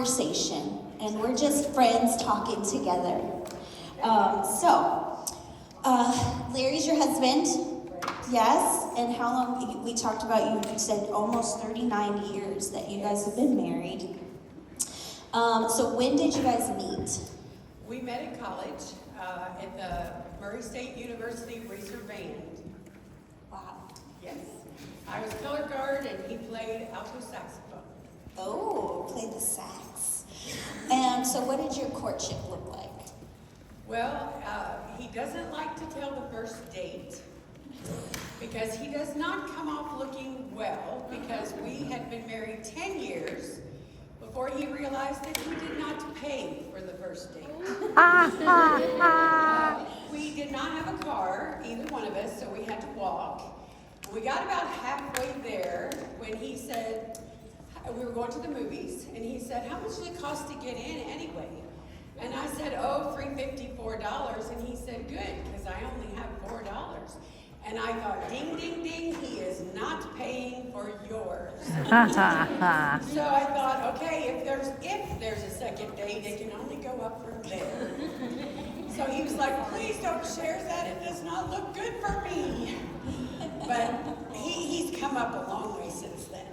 Conversation, and we're just friends talking together. Larry's your husband, yes? And how long? We talked about, you said almost 39 years that you guys have been married. So when did you guys meet? We met in college at the Murray State University Reserve Band. Wow. Yes. I was color guard and he played alto saxophone. Oh, played the sax. And so what did your courtship look like? Well, he doesn't like to tell the first date because he does not come off looking well, because we had been married 10 years before he realized that he did not pay for the first date. We did not have a car, either one of us, so we had to walk. We got about halfway there when he said, we were going to the movies, and he said, "How much does it cost to get in anyway?" And I said, "Oh, $3.54, and he said, "Good, because I only have $4. And I thought, ding, ding, ding, he is not paying for yours. So I thought, okay, if there's a second date, it can only go up from there. So he was like, "Please don't share that. It does not look good for me." But he's come up a long way since then.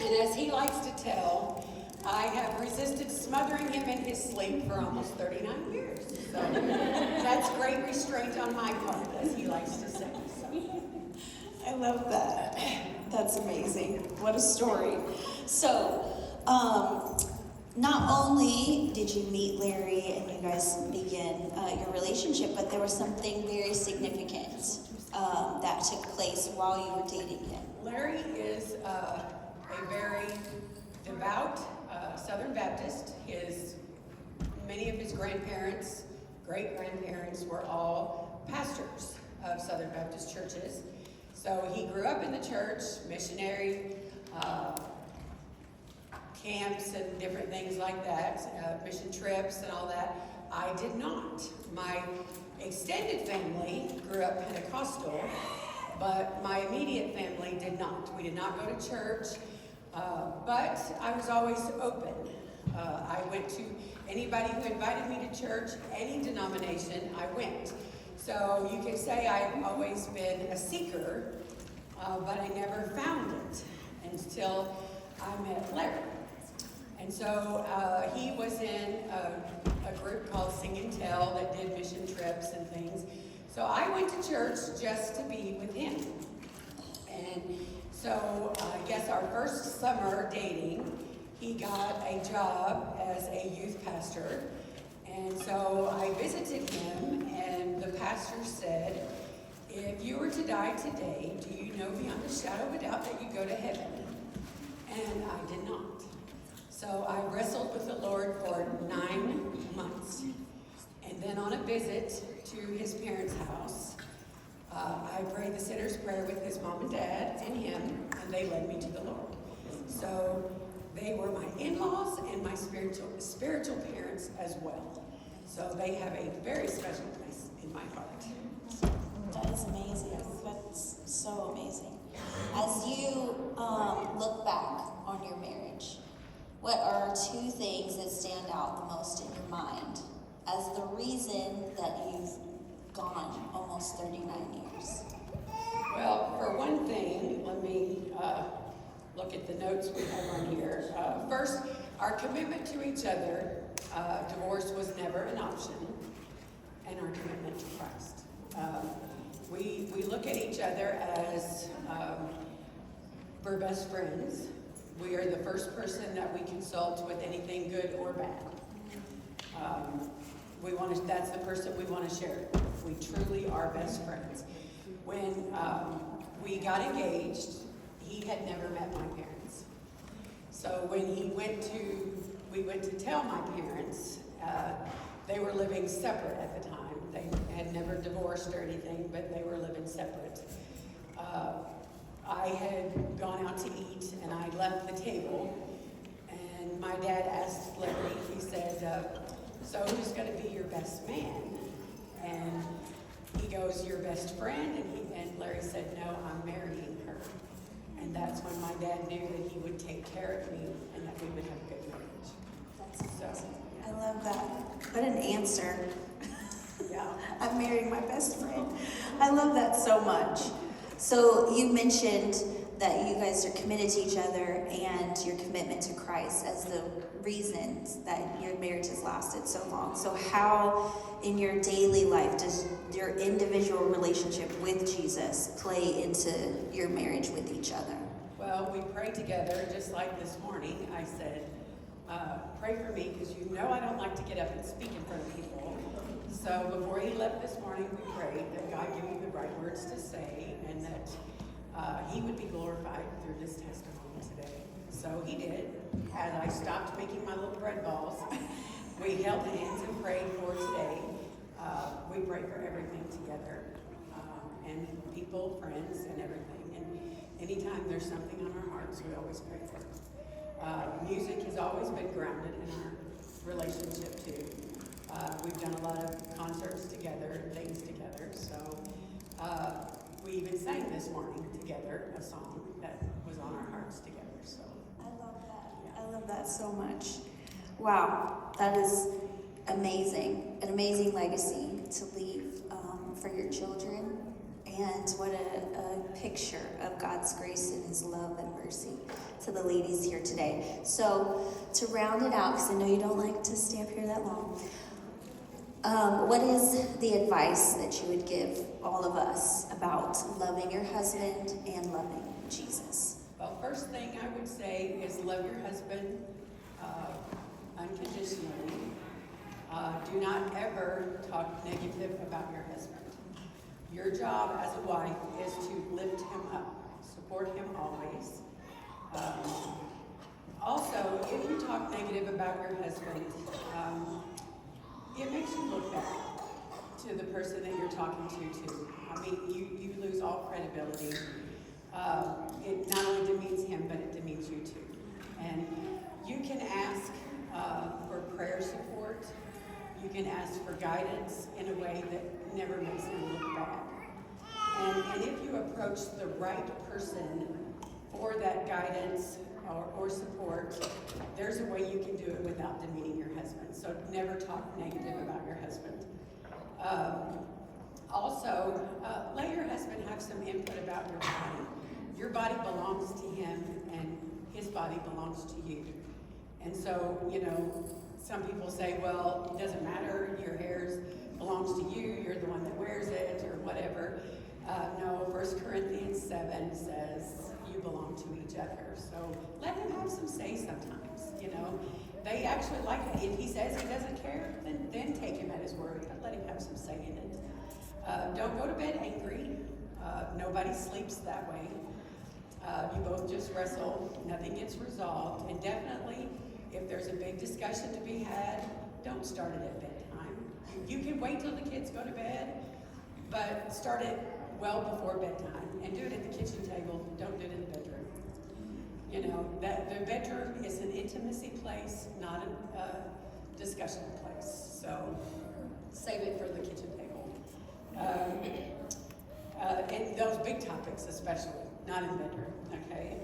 And as he likes to tell, I have resisted smothering him in his sleep for almost 39 years. So that's great restraint on my part, as he likes to say. So. I love that. That's amazing. What a story. So, not only did you meet Larry and you guys begin your relationship, but there was something very significant that took place while you were dating him. Larry is a very devout Southern Baptist. Many of his grandparents, great-grandparents, were all pastors of Southern Baptist churches. So he grew up in the church, missionary camps and different things like that, mission trips and all that. I did not. My extended family grew up Pentecostal, but my immediate family did not. We did not go to church, but I was always open. I went to anybody who invited me to church, any denomination, I went. So you can say I've always been a seeker, but I never found it until I met Larry. And so he was in a group called Sing and Tell that did mission trips and things. So I went to church just to be with him. And so I guess our first summer dating, he got a job as a youth pastor. And so I visited him, and the pastor said, "If you were to die today, do you know beyond a shadow of a doubt that you go to heaven?" And I did not. So I wrestled with the Lord for 9 months. And then on a visit to his parents' house, I prayed the sinner's prayer with his mom and dad and him, and they led me to the Lord. So they were my in-laws and my spiritual parents as well. So they have a very special place in my heart. That is amazing. That's so amazing. As you look back on your marriage, what are 2 things that stand out the most in your mind as the reason that you've gone almost 39 years? Well, for one thing, let me look at the notes we have on here. First, our commitment to each other. Divorce was never an option, and our commitment to Christ. We look at each other as we're best friends. We are the first person that we consult with anything good or bad. That's the person we want to share it with. We truly are best friends. When we got engaged, he had never met my parents. So when we went to tell my parents, they were living separate at the time. They had never divorced or anything, but they were living separate. I had gone out to eat, and I left the table, and my dad asked Larry, he said, "So who's going to be your best man?" And he goes, "Your best friend?" And Larry said, "No, I'm marrying her." And that's when my dad knew that he would take care of me and that we would have a good marriage. What an answer. Yeah. I'm marrying my best friend. I love that so much. So you mentioned that you guys are committed to each other and your commitment to Christ as the reasons that your marriage has lasted so long. So how in your daily life does your individual relationship with Jesus play into your marriage with each other? Well, we pray together, just like this morning. I said, pray for me, because you know I don't like to get up and speak in front of people. So before he left this morning, we prayed that God give me the right words to say, and that he would be glorified through this testimony today. So he did. As I stopped making my little bread balls, we held hands and prayed for today. We pray for everything together, and people, friends, and everything. And anytime there's something on our hearts, we always pray for it. Music has always been grounded in our relationship too. We've done a lot of concerts together, things together. So we even sang this morning together a song that was on our hearts together. So I love that. Yeah. I love that so much. Wow, that is amazing. An amazing legacy to leave for your children. And what a picture of God's grace and his love and mercy to the ladies here today. So to round it out, because I know you don't like to stay up here that long, what is the advice that you would give all of us about loving your husband and loving Jesus? Well, first thing I would say is love your husband unconditionally. Do not ever talk negative about your husband. Your job as a wife is to lift him up, support him always. Also, if you talk negative about your husband, it makes you look bad to the person that you're talking to too. I mean, you lose all credibility. It not only demeans him, but it demeans you too. And you can ask for prayer support. You can ask for guidance in a way that never makes him look bad. And if you approach the right person for that guidance or support, there's a way you can do it without demeaning your husband. So never talk negative about your husband. Also, let your husband have some input about your body. Your body belongs to him, and his body belongs to you. And so, you know, some people say, well, it doesn't matter, your hair belongs to you, you're the one that wears it, or whatever. No, 1 Corinthians 7 says you belong to each other. So let him have some say sometimes, you know. They actually like it. If he says he doesn't care, then take him at his word, but let him have some say in it. Don't go to bed angry. Nobody sleeps that way. You both just wrestle, nothing gets resolved, and definitely, if there's a big discussion to be had, don't start it at bedtime. You can wait till the kids go to bed, but start it well before bedtime, and do it at the kitchen table. Don't do it in the bedroom. You know, that the bedroom is an intimacy place, not a discussion place. So save it for the kitchen table. And those big topics especially, not in the bedroom, okay?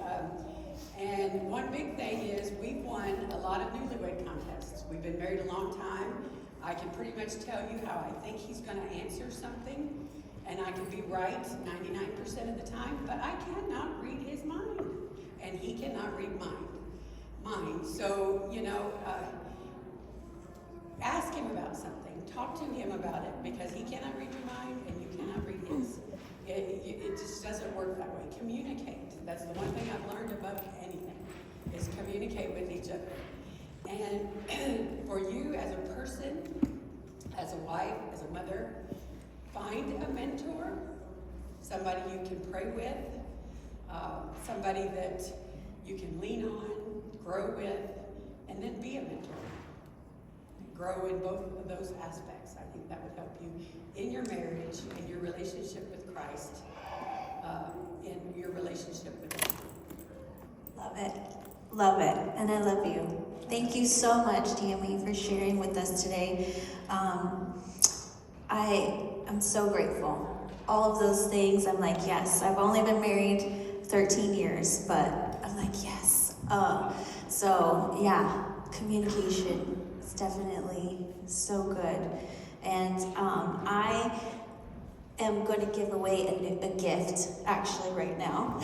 And one big thing is we've won a lot of newlywed contests. We've been married a long time. I can pretty much tell you how I think he's going to answer something, and I can be right 99% of the time, but I cannot read his mind, and he cannot read mine. So, you know, ask him about something. Talk to him about it, because he cannot read your mind, and you cannot read his. It just doesn't work that way. Communicate. That's the one thing I've learned above anything, is communicate with each other. And for you as a person, as a wife, as a mother, find a mentor, somebody you can pray with, somebody that you can lean on, grow with, and then be a mentor. Grow in both of those aspects. I think that would help you in your marriage, in your relationship with Christ, in your relationship with Him. Love it. Love it. And I love you. Thank you so much, Tammy, for sharing with us today. I'm so grateful. All of those things, I'm like, yes. I've only been married 13 years, but I'm like, yes. So, yeah, communication It's definitely so good. And I am going to give away a gift actually right now.